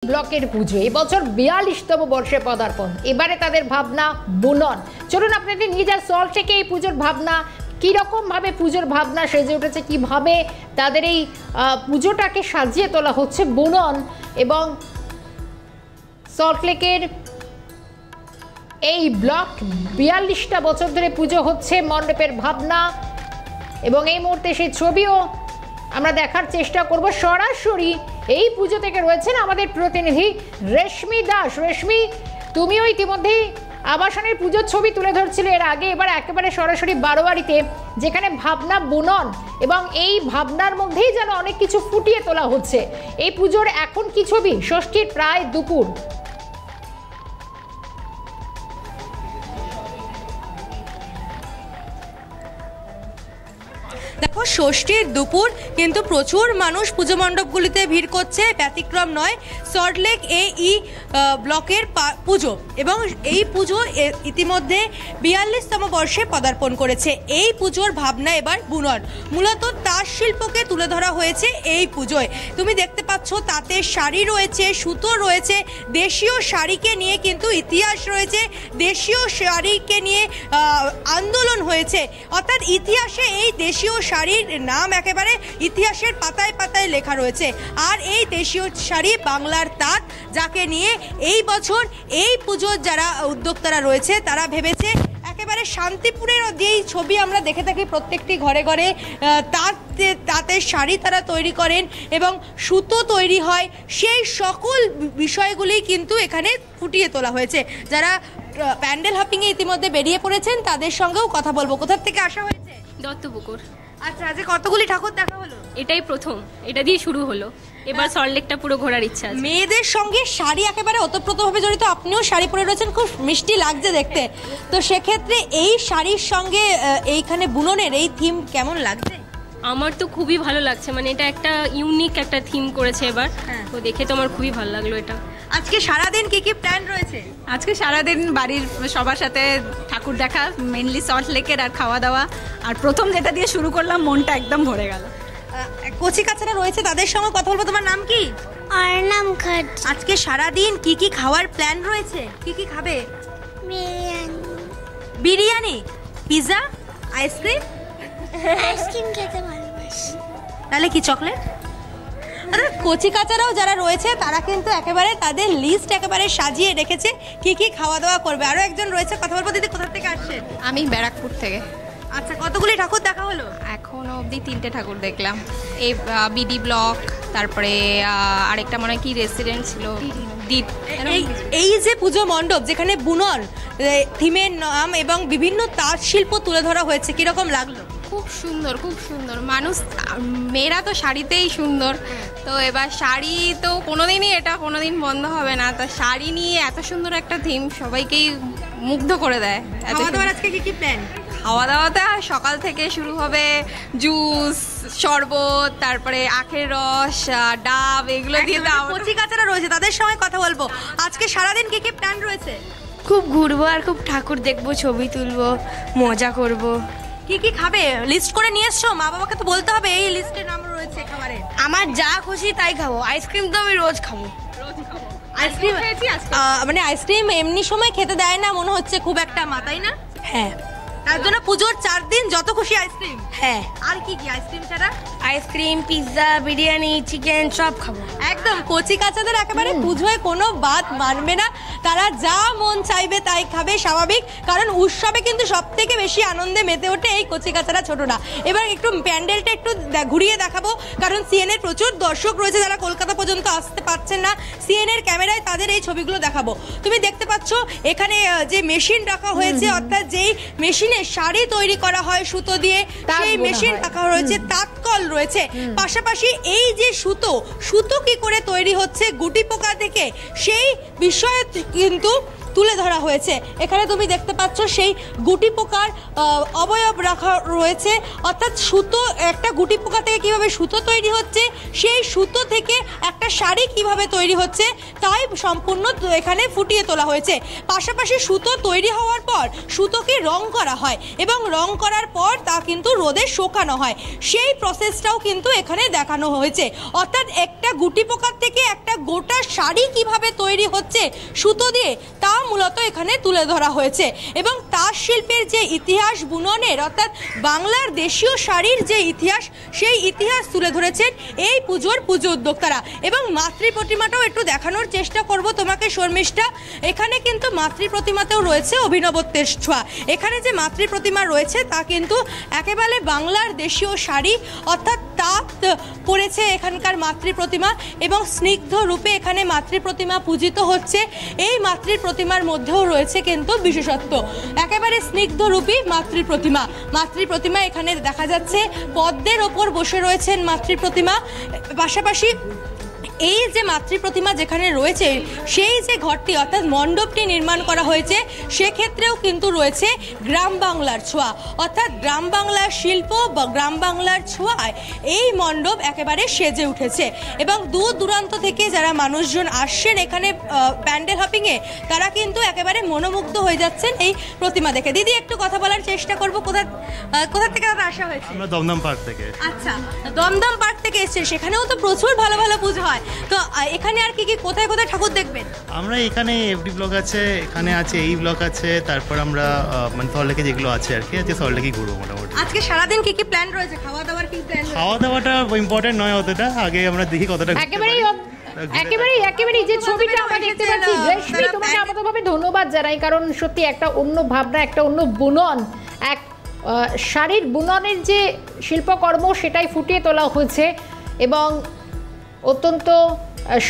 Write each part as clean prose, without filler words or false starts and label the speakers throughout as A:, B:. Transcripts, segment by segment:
A: ব্লকের পুজো এবছর 42তম বর্ষে পদার্পণ। এবারে তাদের ভাবনা বুনন। চলুন আপনাদের নিয়ে যান সল্ট থেকে এই পুজোর ভাবনা কীরকম ভাবে পুজোর ভাবনা সেজে উঠেছে, কিভাবে তাদের এই পুজোটাকে সাজিয়ে তোলা হচ্ছে বুনন। এবং সল্টলেকের এই ব্লক 42টা বছর ধরে পুজো হচ্ছে, মণ্ডপের ভাবনা এবং এই মুহূর্তে সেই ছবিও আমরা দেখার চেষ্টা করব। সরাসরি এই পুজো থেকে রয়েছেন আমাদের প্রতিনিধি রেশমি দাস। রেশমি, তুমিও ইতিমধ্যেই আবাসনের পুজোর ছবি তুলে ধরছিলে এর আগে, এবার একেবারে সরাসরি বারোয়ারিতে, যেখানে ভাবনা বুনন এবং এই ভাবনার মধ্যেই যেন অনেক কিছু ফুটিয়ে তোলা হচ্ছে। এই পুজোর এখন কি ছবি? ষষ্ঠীর প্রায় দুপুর।
B: দেখো, ষষ্ঠীর দুপুর কিন্তু প্রচুর মানুষ পুজো মণ্ডপগুলিতে ভিড় করছে, ব্যতিক্রম নয় সল্টলেক এই ব্লকের পুজো। এবং এই পুজো ইতিমধ্যে 42তম বর্ষে পদার্পণ করেছে। এই পুজোর ভাবনা এবার বুনন, মূলত তাঁত শিল্পকে তুলে ধরা হয়েছে এই পুজোয়। তুমি দেখতে পাচ্ছ তাঁতের শাড়ি রয়েছে, সুতো রয়েছে, দেশীয় শাড়িকে নিয়ে কিন্তু ইতিহাস রয়েছে, দেশীয় শাড়িকে নিয়ে আন্দোলন হয়েছে। অর্থাৎ ইতিহাসে এই দেশীয় শাড়ির নাম একেবারে ইতিহাসের পাতায় পাতায় লেখা রয়েছে। আর এই দেশীয় শাড়ি বাংলার তাঁত, যাকে নিয়ে এই বছর এই পুজোর যারা উদ্যোক্তারা রয়েছে তারা ভেবেছে একেবারে শান্তিপুরের যেই ছবি আমরা দেখে থাকি প্রত্যেকটি ঘরে ঘরে তাঁতের শাড়ি তারা তৈরি করেন এবং সুতো তৈরি হয়, সেই সকল বিষয়গুলি কিন্তু এখানে ফুটিয়ে তোলা হয়েছে। যারা প্যান্ডেল হপিংয়ে ইতিমধ্যে বেরিয়ে পড়েছেন তাদের সঙ্গেও কথা বলবো। কোথা থেকে আসা হয়েছে?
C: দত্তপুকুর।
B: আচ্ছা, আজকে কতগুলি ঠাকুর দেখা হলো?
C: এটাই প্রথম, এটা দিয়ে শুরু হলো। এবার সল্টলেকটা পুরো ঘোরার ইচ্ছা আছে।
B: মেয়েদের সঙ্গে শাড়ি একেবারে ওতপ্রোতভাবে জড়িত, আপনিও শাড়ি পরে রয়েছেন, খুব মিষ্টি লাগছে দেখতে। তো সেক্ষেত্রে এই শাড়ির সঙ্গে এইখানে বুননের এই থিম কেমন লাগছে?
C: আমার তো খুবই ভালো লাগছে, মানে এটা একটা ইউনিক একটা থিম করেছে এবার, তো দেখে তো আমার খুবই ভালো লাগলো এটা।
B: আজকে সারাদিন কি কি প্ল্যান রয়েছে?
D: আজকে সারাদিন বাড়ির সবার সাথে ঠাকুর দেখা, মেনলি সল্টলেকের, আর খাওয়া দাওয়া। আর প্রথম যেটা দিয়ে শুরু করলাম, মনটা একদম ভরে গেল।
B: কচি কাচারা রয়েছে, তাদের সঙ্গে কথা বলবো। তোমার নাম কি?
E: অর্ণম খাট।
B: আজকে সারাদিন কি কি খাওয়ার প্ল্যান রয়েছে? কি কি খাবে? Biryani, pizza, ice cream.
E: আইসক্রিম খেতে ভালোবাসি।
B: তাহলে কি চকলেট? কচি কাচারাও যারা রয়েছে তারা কিন্তু একেবারে তাদের লিস্ট একেবারে সাজিয়ে রেখেছে কি কি খাওয়া দাওয়া করবে। আরো একজন রয়েছে, কথা বলবো। দিদি, কোথা থেকে আসছেন?
F: আমি ব্যারাকপুর থেকে।
B: আচ্ছা, কতগুলি ঠাকুর দেখা হলো?
F: এখনো অবধি 3টে ঠাকুর দেখলাম। এই বিডি ব্লক, তারপরে আরেকটা মনে হয় কি রেসিডেন্ট ছিল, দ্বীপ।
B: এই যে পুজো মণ্ডপ যেখানে বুনন থিমের নাম এবং বিভিন্ন তাঁত শিল্প তুলে ধরা হয়েছে, কিরকম লাগলো?
F: খুব সুন্দর, খুব সুন্দর। মানুষ, মেয়েরা তো শাড়িতেই সুন্দর, তো এবার শাড়ি তো কোনোদিনই এটা কোনোদিন বন্ধ হবে না। তো শাড়ি নিয়ে এত সুন্দর একটা থিম সবাইকেই মুগ্ধ করে দেয়।
B: খাওয়া দাওয়ার আজকে কি কি প্ল্যান?
F: খাওয়া দাওয়াতে সকাল থেকে শুরু হবে জুস, শরবত, তারপরে আখের রস, ডাব, এগুলো দিয়ে দাও।
B: কচি কাচারা রয়েছে, তাদের সঙ্গে কথা বলবো। আজকে সারাদিন কি কি প্ল্যান রয়েছে?
E: খুব ঘুরবো আর খুব ঠাকুর দেখবো, ছবি তুলবো, মজা করব।
B: কি কি খাবে লিস্ট করে নিয়ে এসছো? মা বাবাকে তো বলতে হবে এই লিস্টে নাম রয়েছে খাবারের।
E: আমার যা খুশি তাই খাবো। আইসক্রিম তো আমি রোজ খাবো।
B: আইসক্রিম মানে আইসক্রিম এমনি সময় খেতে দেয় না মনে হচ্ছে খুব একটা, মাথাই না?
E: হ্যাঁ,
B: তার জন্য পুজোর 4 দিন যত খুশি আইসক্রিম।
E: হ্যাঁ।
B: আর কি কি আইসক্রিম ছাড়া?
E: আইসক্রিম, পিৎজা, বিরিয়ানি, চিকেন সব খাবো।
B: একদম কচি কাচাদের একেবারে পুজোয় কোনো বাদ মানবে না, তারা যা মন চাইবে তাই খাবে, স্বাভাবিক। কারণ উৎসবে কিন্তু সব থেকে বেশি আনন্দে মেতে ওঠে এই কচি কাচারা ছোটরা। এবার একটু প্যান্ডেলটা একটু ঘুরিয়ে দেখাবো, কারণ সিএন এর প্রচুর দর্শক রয়েছে যারা কলকাতা পর্যন্ত আসতে পারছেন না। সিএন এর ক্যামেরায় তাদের এই ছবিগুলো দেখাবো। তুমি দেখতে পাচ্ছ এখানে যে মেশিন রাখা হয়েছে, অর্থাৎ যেই মেশিনে শাড়ি তৈরি করা হয় সুতো দিয়ে, সেই মেশিন রাখা রয়েছে, তাঁতকল রয়েছে। পাশাপাশি এই যে সুতো কি করে তৈরি হচ্ছে গুটি পোকা থেকে, সেই বিষয়ে কিন্তু তুলে ধরা হয়েছে। এখানে তুমি দেখতে পাচ্ছ সেই গুটি পোকার অবয়ব রাখা রয়েছে, অর্থাৎ সুতো, একটা গুটি পোকা থেকে কীভাবে সুতো তৈরি হচ্ছে, সেই সুতো থেকে একটা শাড়ি কিভাবে তৈরি হচ্ছে তাই সম্পূর্ণ এখানে ফুটিয়ে তোলা হয়েছে। পাশাপাশি সুতো তৈরি হওয়ার পর সুতোকে রং করা হয় এবং রং করার পর তা কিন্তু রোদে শুকানো হয়, সেই প্রসেসটাও কিন্তু এখানে দেখানো হয়েছে। অর্থাৎ একটা গুটি পোকার থেকে একটা গোটা শাড়ি কিভাবে তৈরি হচ্ছে সুতো দিয়ে তা মূলত এখানে তুলে ধরা হয়েছে। এবং তাঁত শিল্পের যে ইতিহাস বুননের, অর্থাৎ বাংলার দেশীয় শাড়ির যে ইতিহাস, সেই ইতিহাস তুলে ধরেছেন এই পুজোর পুজো উদ্যোক্তারা। এবং মাতৃ প্রতিমাটাও একটু দেখানোর চেষ্টা করব তোমাকে শর্মিষ্ঠা। এখানে কিন্তু মাতৃ প্রতিমাতেও রয়েছে অভিনবত্বের ছোঁয়া। এখানে যে মাতৃ প্রতিমা রয়েছে তা কিন্তু একেবারে বাংলার দেশীয় শাড়ি, অর্থাৎ তাঁত পরেছে এখানকার মাতৃ প্রতিমা এবং স্নিগ্ধ রূপে এখানে মাতৃ প্রতিমা পূজিত হচ্ছে। এই মাতৃ প্রতিমার মধ্যেও রয়েছে কিন্তু বিশেষত্ব, একেবারে স্নিগ্ধ রূপী মাতৃ প্রতিমা। মাতৃ প্রতিমা এখানে দেখা যাচ্ছে পদ্মের ওপর বসে রয়েছেন মাতৃ প্রতিমা। পাশাপাশি এই যে মাতৃ প্রতিমা যেখানে রয়েছে সেই যে ঘরটি অর্থাৎ মণ্ডপটি নির্মাণ করা হয়েছে সেক্ষেত্রেও কিন্তু রয়েছে গ্রাম বাংলার ছোঁয়া, অর্থাৎ গ্রাম বাংলার শিল্প বা গ্রাম বাংলার ছোঁয়ায় এই মণ্ডপ একেবারে সেজে উঠেছে। এবং দূর দূরান্ত থেকে যারা মানুষজন আসছেন এখানে প্যান্ডেল হপিংয়ে, তারা কিন্তু একেবারে মনোমুগ্ধ হয়ে যাচ্ছেন এই প্রতিমা দেখে। দিদি, একটু কথা বলার চেষ্টা করবো, কোথা থেকে দাদা আসা হয়েছে?
G: আমরা দমদম পার্ক থেকে।
B: আচ্ছা, দমদম পার্ক থেকে এসছে, সেখানেও তো প্রচুর ভালো ভালো পুজো হয়, তো এখানে আর কি কোথায় কোথায় ঠাকুর দেখবেন?
G: আমরা এখানে এফডি ব্লক আছে, এখানে আছে এই ব্লক আছে, তারপর আমরা মানে সল্টলেকে যেগুলো আছে আর কি আছে সল্টলেকেই ঘুরবো মোটামুটি।
B: আজকে সারাদিন কি প্ল্যান রয়েছে? খাওয়া দাওয়ার কি প্ল্যান?
G: খাওয়া দাওয়াটা ইম্পর্টেন্ট নয় অতটা, আগে আমরা দেখি কতটা
A: একেবারেই যে ছবিটা আমরা দেখতে পাচ্ছি। রেশমি, তোমাকে আপাততভাবে ধন্যবাদ জানাই, কারণ সত্যি একটা অন্য ভাবনা, একটা অন্য বুনন, এক শাড়ির বুননের যে শিল্পকর্ম সেটাই ফুটিয়ে তোলা হয়েছে এবং অত্যন্ত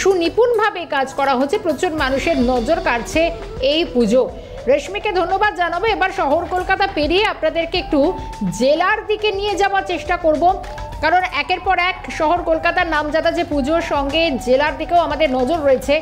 A: সুনিপুণভাবে কাজ করা হচ্ছে। প্রচুর মানুষের নজর কাড়ছে এই পুজো। রেশমিকে ধন্যবাদ জানাবো। এবার শহর কলকাতা পেরিয়ে আপনাদেরকে একটু জেলার দিকে নিয়ে যাওয়ার চেষ্টা করব, কারণ একের পর এক শহর কলকাতার নামজাদা যে পুজোর সঙ্গে জেলার দিকেও আমাদের নজর রয়েছে।